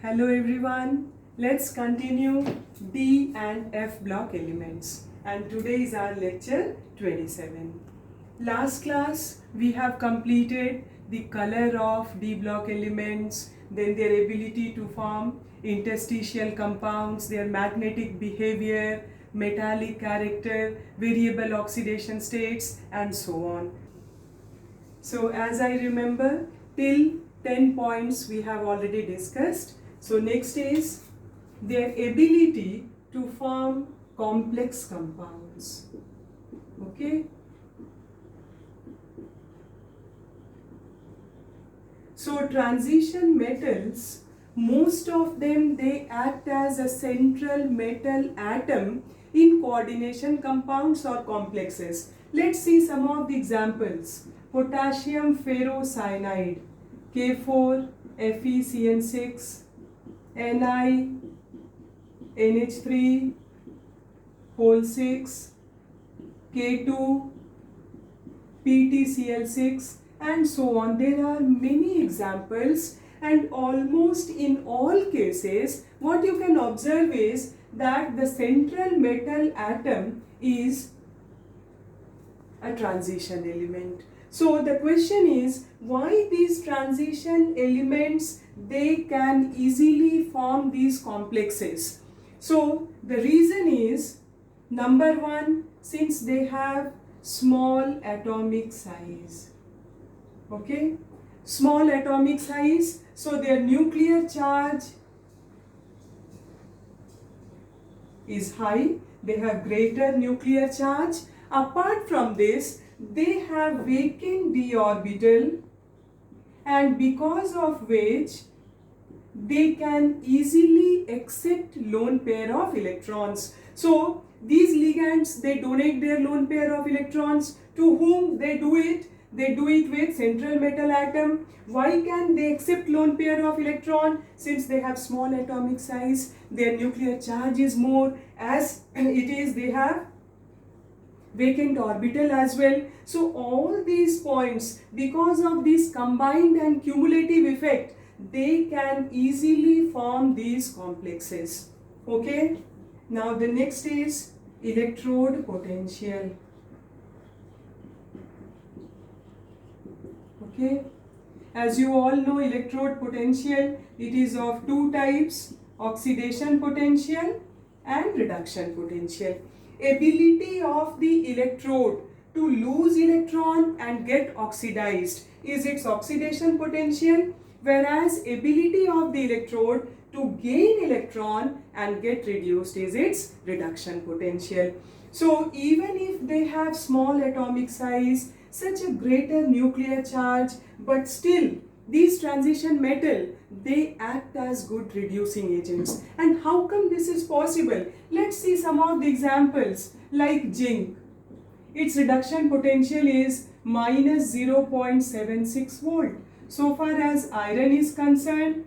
Hello everyone, let's continue D and F block elements, and today is our lecture 27. Last class we have completed the color of D block elements, then their ability to form interstitial compounds, their magnetic behavior, metallic character, variable oxidation states, and so on. So as I remember, till 10 points we have already discussed. So next is their ability to form complex compounds. Okay. So transition metals, most of them they act as a central metal atom in coordination compounds or complexes. Let's see some of the examples. Potassium ferrocyanide, K4 FeCN6, Ni NH3 whole 6, K2 PTCl6, and so on. There are many examples, and almost in all cases what you can observe is that the central metal atom is a transition element. So the question is, why these transition elements they can easily form these complexes? So the reason is, number one, since they have small atomic size. Okay, small atomic size, so their nuclear charge is high, they have greater nuclear charge. Apart from this, they have vacant d orbital, and because of which they can easily accept lone pair of electrons. So these ligands, they donate their lone pair of electrons. To whom they do it? They do it with central metal atom. Why can they accept lone pair of electron? Since they have small atomic size, their nuclear charge is more, as it is they have vacant orbital as well. So all these points, because of this combined and cumulative effect, they can easily form these complexes. Okay. Now the next is electrode potential. Okay. As you all know, electrode potential, it is of two types: oxidation potential and reduction potential. Ability of the electrode to lose electron and get oxidized is its oxidation potential, whereas ability of the electrode to gain electron and get reduced is its reduction potential. So even if they have small atomic size, such a greater nuclear charge, but still these transition metal, they act as good reducing agents. And how come this is possible? Let's see some of the examples. Like zinc, its reduction potential is minus 0.76 volt. So far as iron is concerned,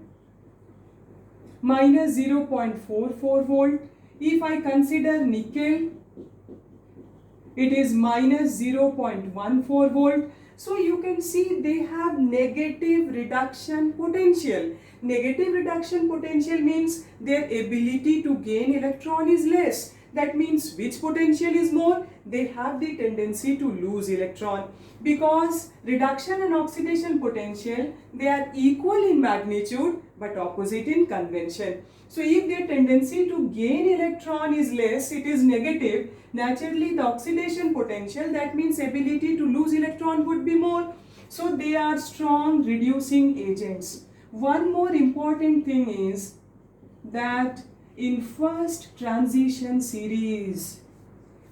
minus 0.44 volt. If I consider nickel, it is minus 0.14 volt. So you can see they have negative reduction potential. Negative reduction potential means their ability to gain electron is less. That means which potential is more? They have the tendency to lose electron. Because reduction and oxidation potential, they are equal in magnitude but opposite in convention. So if their tendency to gain electron is less, it is negative, naturally the oxidation potential, that means ability to lose electron, would be more. So they are strong reducing agents. One more important thing is that in first transition series,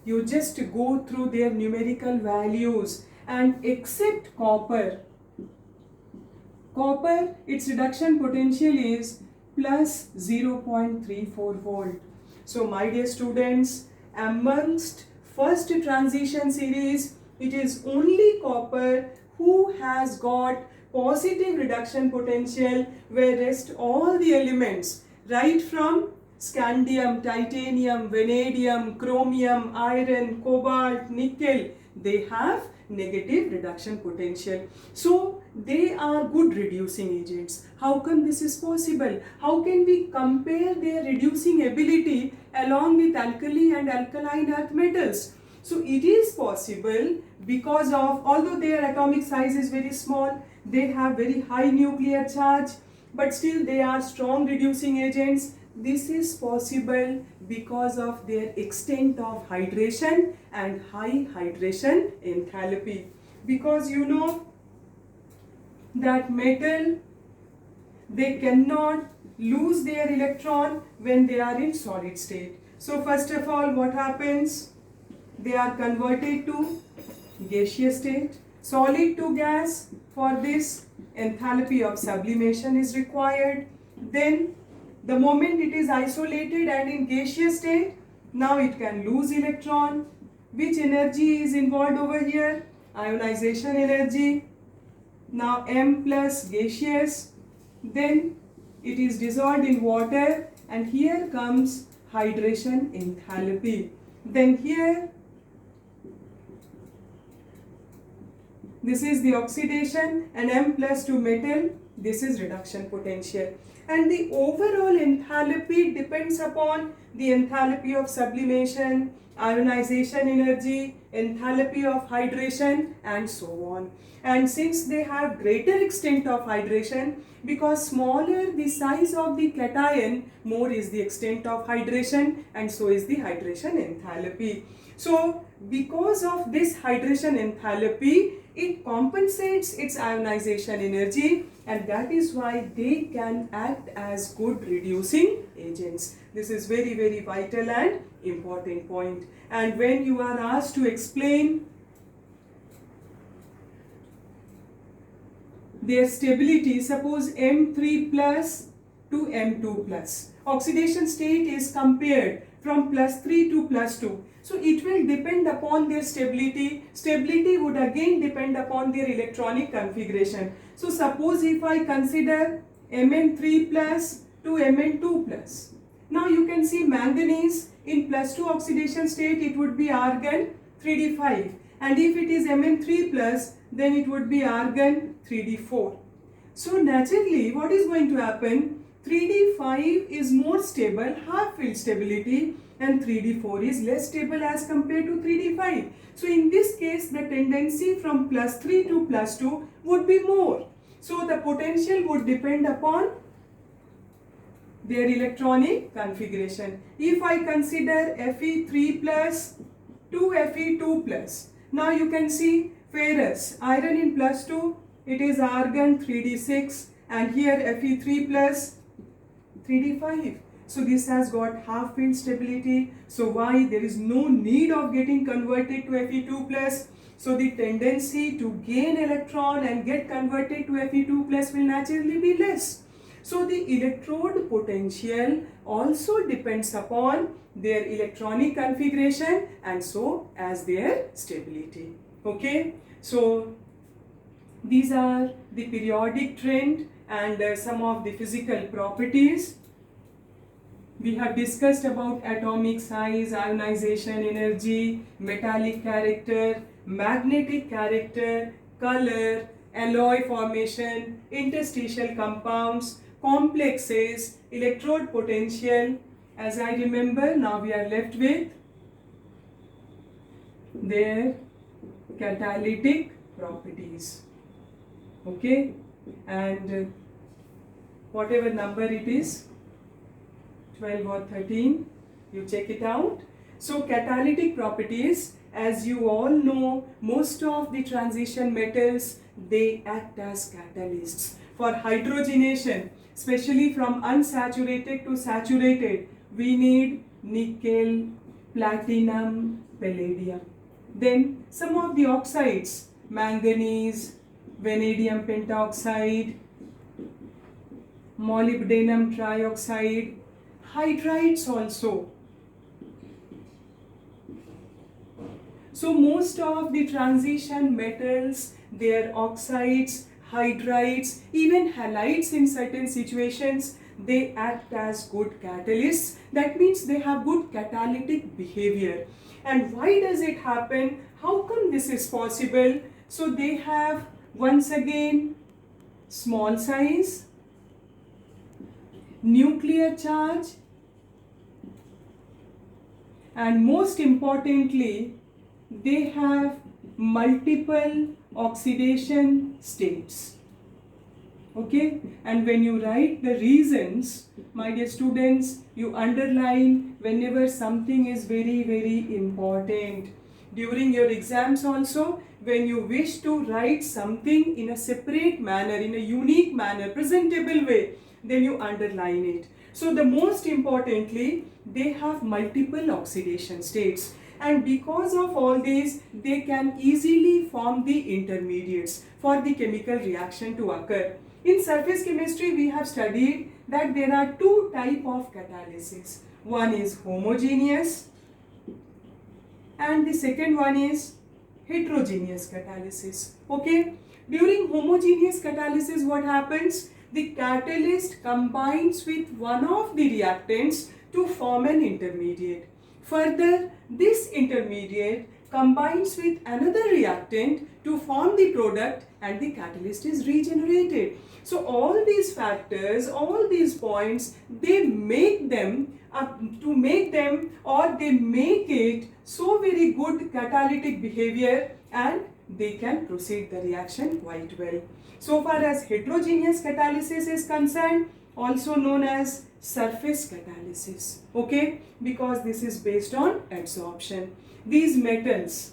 you just go through their numerical values and except copper. Copper, its reduction potential is plus 0.34 volt. So my dear students, amongst first transition series, it is only copper who has got positive reduction potential, whereas all the elements, right from scandium, titanium, vanadium, chromium, iron, cobalt, nickel, they have negative reduction potential. So they are good reducing agents. How come this is possible? How can we compare their reducing ability along with alkali and alkaline earth metals? So it is possible because of, although their atomic size is very small, they have very high nuclear charge, but still they are strong reducing agents. This is possible because of their extent of hydration and high hydration enthalpy. Because you know that metal, they cannot lose their electron when they are in solid state. So first of all, what happens? They are converted to gaseous state, solid to gas. For this, enthalpy of sublimation is required. Then the moment it is isolated and in gaseous state, now it can lose electron. Which energy is involved over here? Ionization energy. Now M plus gaseous. Then it is dissolved in water, and here comes hydration enthalpy. Then here, this is the oxidation, and M plus to metal, this is reduction potential. And the overall enthalpy depends upon the enthalpy of sublimation, ionization energy, enthalpy of hydration, and so on. And since they have greater extent of hydration, because smaller the size of the cation, more is the extent of hydration, and so is the hydration enthalpy. So because of this hydration enthalpy, it compensates its ionization energy, and that is why they can act as good reducing agents. This is very, very vital and important point. And when you are asked to explain their stability, suppose M3 plus to M2 plus. Oxidation state is compared from +3 to +2. So it will depend upon their stability. Stability would again depend upon their electronic configuration. So suppose if I consider Mn3 plus to Mn2 plus. Now you can see manganese in +2 oxidation state, it would be argon 3d5. And if it is Mn3 plus, then it would be argon 3d4. So naturally, what is going to happen? 3d5 is more stable, half field stability, and 3d4 is less stable as compared to 3d5. So in this case, the tendency from +3 to +2 would be more. So the potential would depend upon their electronic configuration. If I consider Fe3 plus to Fe2 plus, now you can see ferrous, iron in +2, it is argon 3d6, and here Fe3 plus 3d5. So this has got half field stability. So why? There is no need of getting converted to Fe2 plus. So the tendency to gain electron and get converted to Fe2 plus will naturally be less. So the electrode potential also depends upon their electronic configuration and so as their stability. Okay. So these are the periodic trend and some of the physical properties. We have discussed about atomic size, ionization energy, metallic character, magnetic character, color, alloy formation, interstitial compounds, complexes, electrode potential. As I remember, now we are left with their catalytic properties. Okay, and whatever number it is, 12 or 13, you check it out. So catalytic properties, as you all know, most of the transition metals, they act as catalysts for hydrogenation, especially from unsaturated to saturated. We need nickel, platinum, palladium. Then some of the oxides, manganese, vanadium pentoxide, molybdenum trioxide, hydrides also. So most of the transition metals, their oxides, hydrides, even halides in certain situations, they act as good catalysts. That means they have good catalytic behavior. And why does it happen? How come this is possible? So they have once again small size, nuclear charge, and most importantly, they have multiple oxidation states. Okay, and when you write the reasons, my dear students, you underline whenever something is very, very important. During your exams also, when you wish to write something in a separate manner, in a unique manner, presentable way, then you underline it. So the most importantly, they have multiple oxidation states, and because of all these, they can easily form the intermediates for the chemical reaction to occur. In surface chemistry, we have studied that there are two types of catalysis. One is homogeneous and the second one is heterogeneous catalysis. Okay, during homogeneous catalysis, what happens? The catalyst combines with one of the reactants to form an intermediate. Further, this intermediate combines with another reactant to form the product and the catalyst is regenerated. So all these factors, all these points, they make them they make it so very good catalytic behavior, and they can proceed the reaction quite well. So far as heterogeneous catalysis is concerned, also known as surface catalysis, okay, because this is based on adsorption. These metals,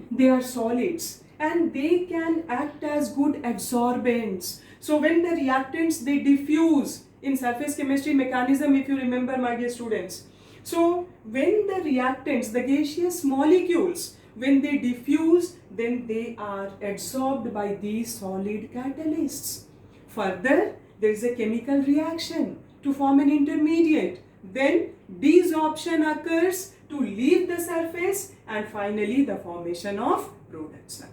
they are solids and they can act as good adsorbents. So when the reactants, they diffuse in surface chemistry mechanism, if you remember, my dear students. So when the reactants, the gaseous molecules, when they diffuse, then they are adsorbed by these solid catalysts. Further, there is a chemical reaction to form an intermediate. Then desorption occurs to leave the surface, and finally the formation of products occur.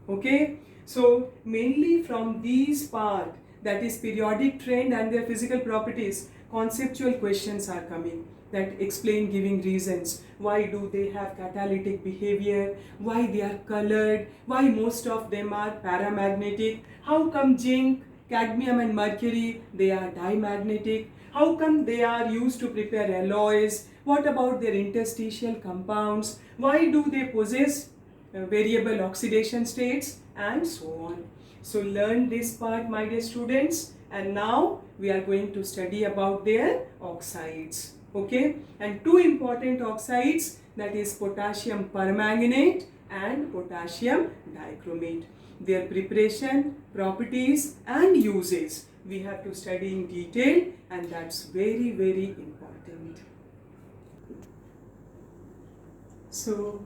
Okay, so mainly from these part, that is periodic trend and their physical properties, conceptual questions are coming that explain, giving reasons. Why do they have catalytic behavior? Why they are colored? Why most of them are paramagnetic? How come zinc, cadmium and mercury, they are dimagnetic? How come they are used to prepare alloys? What about their interstitial compounds? Why do they possess variable oxidation states? And so on. So learn this part, my dear students, and now we are going to study about their oxides. Okay, and two important oxides, that is potassium permanganate and potassium dichromate. Their preparation, properties and uses we have to study in detail, and that's very, very important. So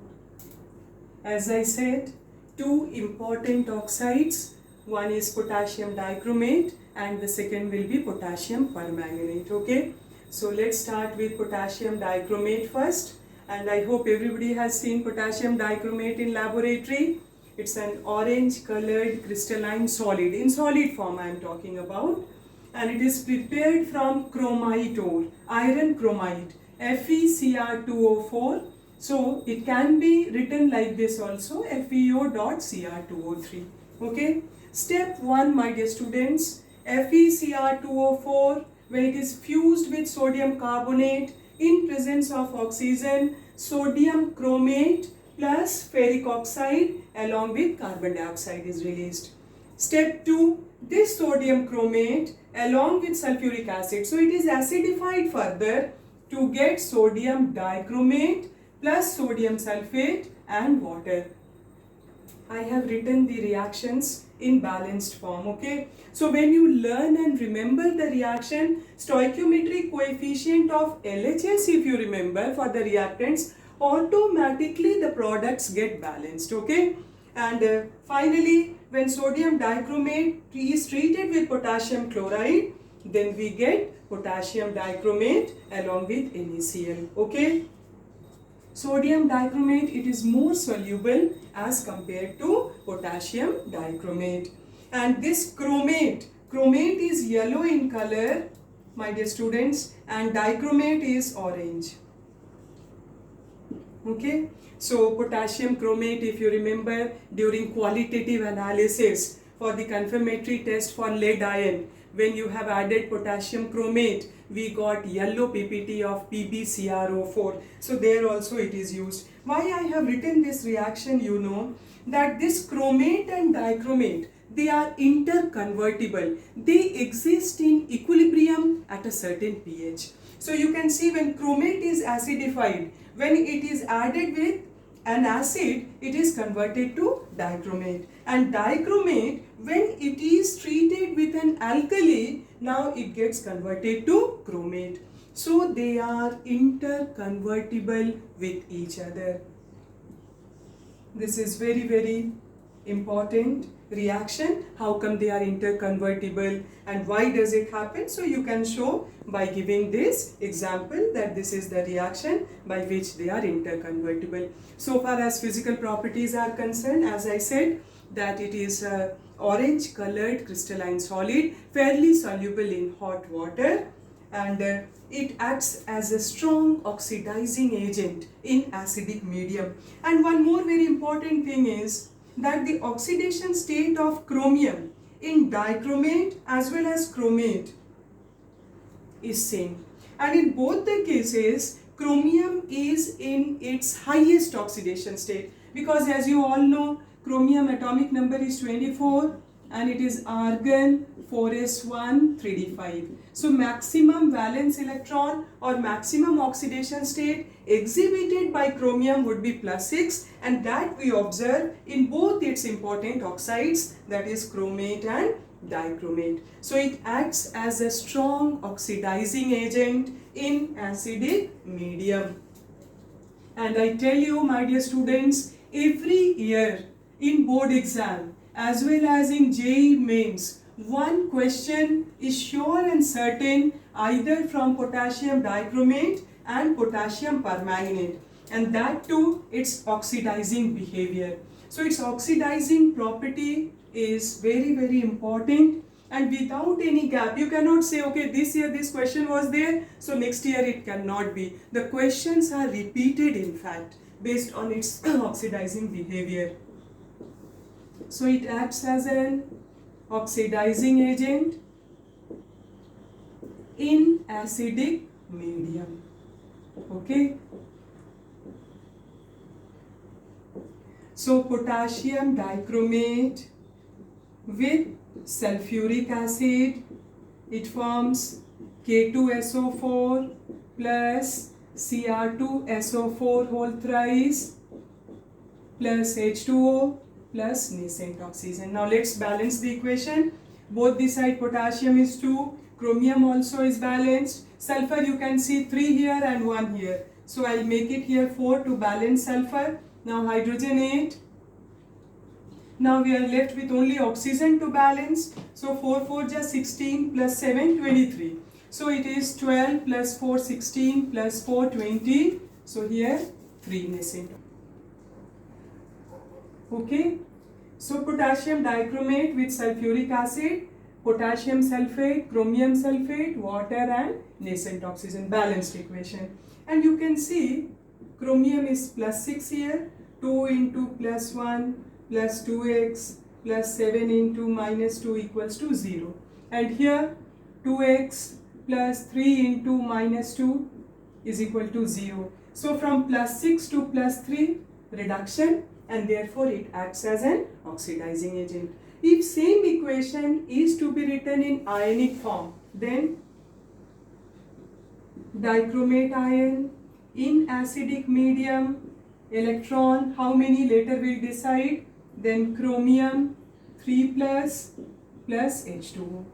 as I said, two important oxides, one is potassium dichromate and the second will be potassium permanganate. Okay, so let's start with potassium dichromate first, and I hope everybody has seen potassium dichromate in laboratory. It's an orange colored crystalline solid, in solid form I am talking about, and it is prepared from chromite ore, iron chromite, FeCr2O4. So it can be written like this also, FeO.Cr2O3. Okay, step 1, my dear students, FeCr2O4, when it is fused with sodium carbonate in presence of oxygen, sodium chromate plus ferric oxide along with carbon dioxide is released. Step 2, this sodium chromate along with sulfuric acid, so it is acidified further to get sodium dichromate plus sodium sulfate and water. I have written the reactions in balanced form. Okay, so when you learn and remember the reaction, stoichiometric coefficient of LHS, if you remember, for the reactants, automatically the products get balanced. Okay, and finally when sodium dichromate is treated with potassium chloride, then we get potassium dichromate along with NaCl. Okay, sodium dichromate, it is more soluble as compared to potassium dichromate. And this chromate is yellow in color, my dear students, and dichromate is orange. Okay, so potassium chromate, if you remember during qualitative analysis for the confirmatory test for lead ion, when you have added potassium chromate, we got yellow PPT of PbCrO4. So there also it is used. Why I have written this reaction, you know, that this chromate and dichromate, they are interconvertible. They exist in equilibrium at a certain pH. So you can see when chromate is acidified, when it is added with an acid, it is converted to dichromate. And dichromate, when it is treated with an alkali, now it gets converted to chromate. So they are interconvertible with each other. This is very, very important reaction. How come they are interconvertible and why does it happen? So you can show by giving this example that this is the reaction by which they are interconvertible. So far as physical properties are concerned, as I said, that it is orange colored crystalline solid, fairly soluble in hot water, and it acts as a strong oxidizing agent in acidic medium. And one more very important thing is that the oxidation state of chromium in dichromate as well as chromate is same. And in both the cases, chromium is in its highest oxidation state, because as you all know, chromium atomic number is 24 and it is argon 4s1 3d5. So maximum valence electron or maximum oxidation state exhibited by chromium would be +6, and that we observe in both its important oxides, that is chromate and dichromate. So it acts as a strong oxidizing agent in acidic medium. And I tell you, my dear students, every year in board exam as well as in JEE mains, one question is sure and certain, either from potassium dichromate and potassium permanganate, and that too its oxidizing behavior. So its oxidizing property is very, very important, and without any gap you cannot say okay, this year this question was there, so next year it cannot be. The questions are repeated in fact based on its oxidizing behavior. So it acts as an oxidizing agent in acidic medium. Okay. So potassium dichromate with sulfuric acid, it forms K2SO4 plus Cr2SO4 whole thrice plus H2O plus nascent oxygen. Now let's balance the equation. Both the side potassium is 2, chromium also is balanced, sulfur you can see 3 here and 1 here. So I'll make it here 4 to balance sulfur. Now hydrogen 8. Now we are left with only oxygen to balance. So 4 4 just 16 plus 7 23. So it is 12 plus 4 16 plus 4 20. So here 3 nascent. Okay, so potassium dichromate with sulfuric acid, potassium sulfate, chromium sulfate, water and nascent oxygen, balanced equation. And you can see chromium is +6 here, 2 into +1 plus 2x plus 7 into -2 equals to 0. And here 2x plus 3 into -2 is equal to 0. So from +6 to +3 reduction, and therefore it acts as an oxidizing agent. If same equation is to be written in ionic form, then dichromate ion in acidic medium, electron, how many later we'll decide, then chromium 3 plus H2O.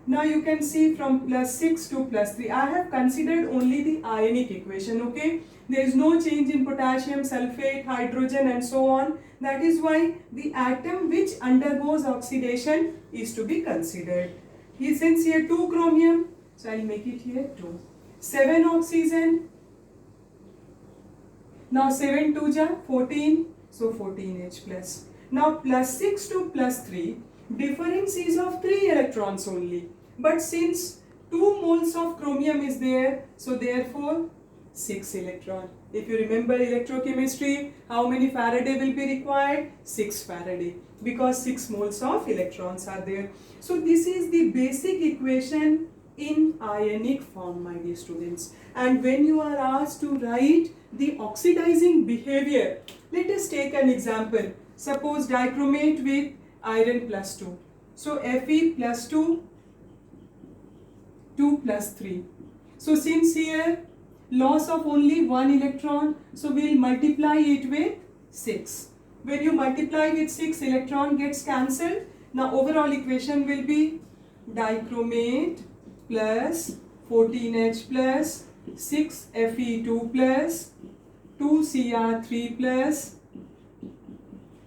Now you can see from +6 to +3, I have considered only the ionic equation, okay? There is no change in potassium, sulfate, hydrogen and so on. That is why the atom which undergoes oxidation is to be considered. Since here 2 chromium, so I will make it here 2. 7 oxygen. Now 7 2 ja 14, so 14H plus. Now +6 to +3, difference is of 3 electrons only. But since 2 moles of chromium is there, so therefore 6 electron. If you remember electrochemistry, how many Faraday will be required? 6 Faraday, because 6 moles of electrons are there. So this is the basic equation in ionic form, my dear students. And when you are asked to write the oxidizing behavior, let us take an example. Suppose dichromate with iron plus 2. So Fe plus 2, 2 plus 3. So since here loss of only one electron, so we will multiply it with 6. When you multiply with 6, electron gets cancelled. Now overall equation will be dichromate plus 14H plus 6 Fe2 plus 2 Cr3 plus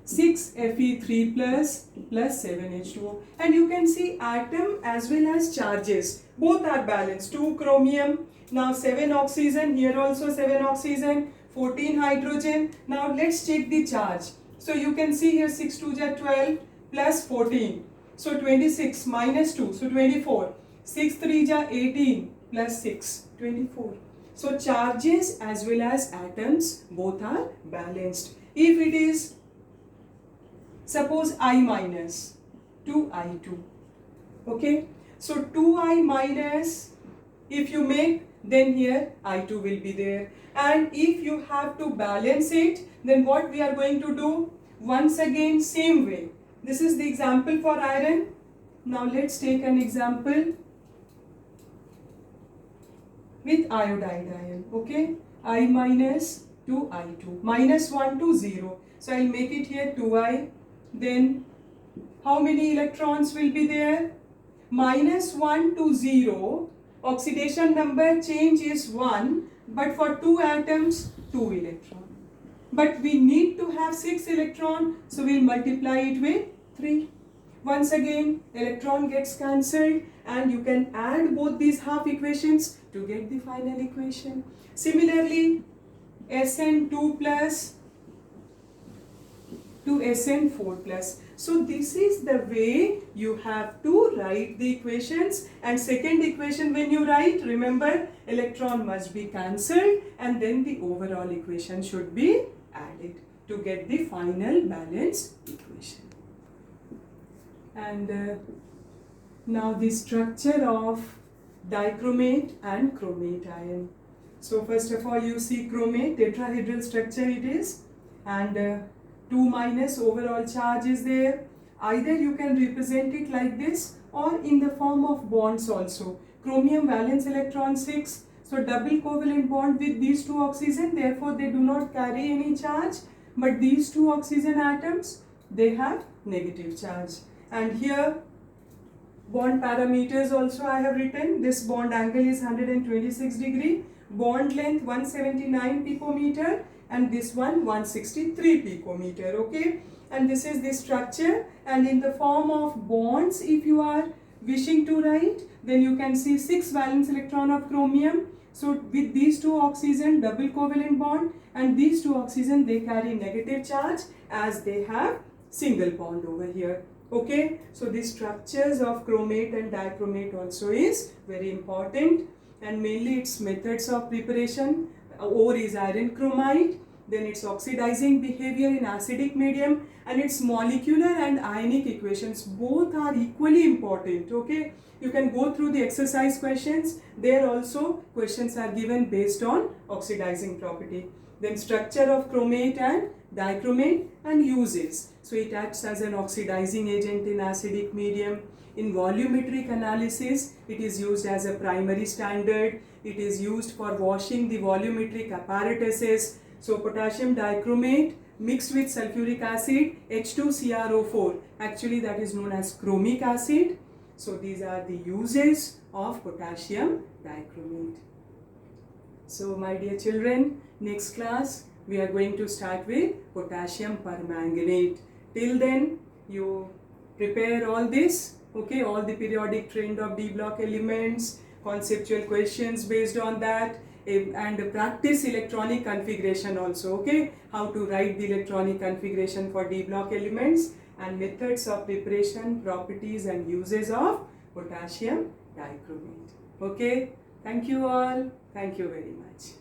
6 Fe3 plus 7H2O. And you can see atom as well as charges, both are balanced. 2 chromium, now 7 oxygen, here also 7 oxygen, 14 hydrogen. Now let's check the charge. So you can see here 6 2 is 12 plus 14. So 26 minus 2, so 24. 6 3 is 18 plus 6, 24. So charges as well as atoms both are balanced. If it is suppose I minus 2I2, okay, so 2I minus, if you make, then here I2 will be there. And if you have to balance it, then what we are going to do? Once again same way. This is the example for iron. Now let's take an example with iodide ion, okay, I minus 2I2, minus 1 to 0. So I'll make it here 2I. Then how many electrons will be there? Minus 1 to 0, oxidation number change is 1, but for 2 atoms, 2 electron. But we need to have 6 electron, so we'll multiply it with 3. Once again, electron gets cancelled and you can add both these half equations to get the final equation. Similarly, Sn2 plus to Sn4 plus. So this is the way you have to write the equations. And second equation when you write, remember electron must be cancelled and then the overall equation should be added to get the final balanced equation. And now the structure of dichromate and chromate ion. So first of all you see chromate, tetrahedral structure it is, and 2 minus overall charge is there. Either you can represent it like this or in the form of bonds also. Chromium valence electron 6, so double covalent bond with these 2 oxygen, therefore they do not carry any charge, but these 2 oxygen atoms, they have negative charge. And here bond parameters also I have written. This bond angle is 126 degree, bond length 179 picometer, and this one 163 picometer, okay. And this is the structure, and in the form of bonds if you are wishing to write, then you can see 6 valence electron of chromium. So with these 2 oxygen double covalent bond, and these 2 oxygen they carry negative charge as they have single bond over here, okay. So the structures of chromate and dichromate also is very important, and mainly its methods of preparation. Ore is iron chromite, then its oxidizing behavior in acidic medium, and its molecular and ionic equations both are equally important, okay. You can go through the exercise questions, there also questions are given based on oxidizing property. Then structure of chromate and dichromate and uses. So it acts as an oxidizing agent in acidic medium. In volumetric analysis, it is used as a primary standard. It is used for washing the volumetric apparatuses. So potassium dichromate mixed with sulfuric acid, H2CrO4, actually that is known as chromic acid. So these are the uses of potassium dichromate. So my dear children, next class we are going to start with potassium permanganate. Till then you prepare all this, okay, all the periodic trend of D block elements, conceptual questions based on that, and practice electronic configuration also, okay, how to write the electronic configuration for D block elements, and methods of preparation, properties and uses of potassium dichromate. Okay, thank you all. Thank you very much.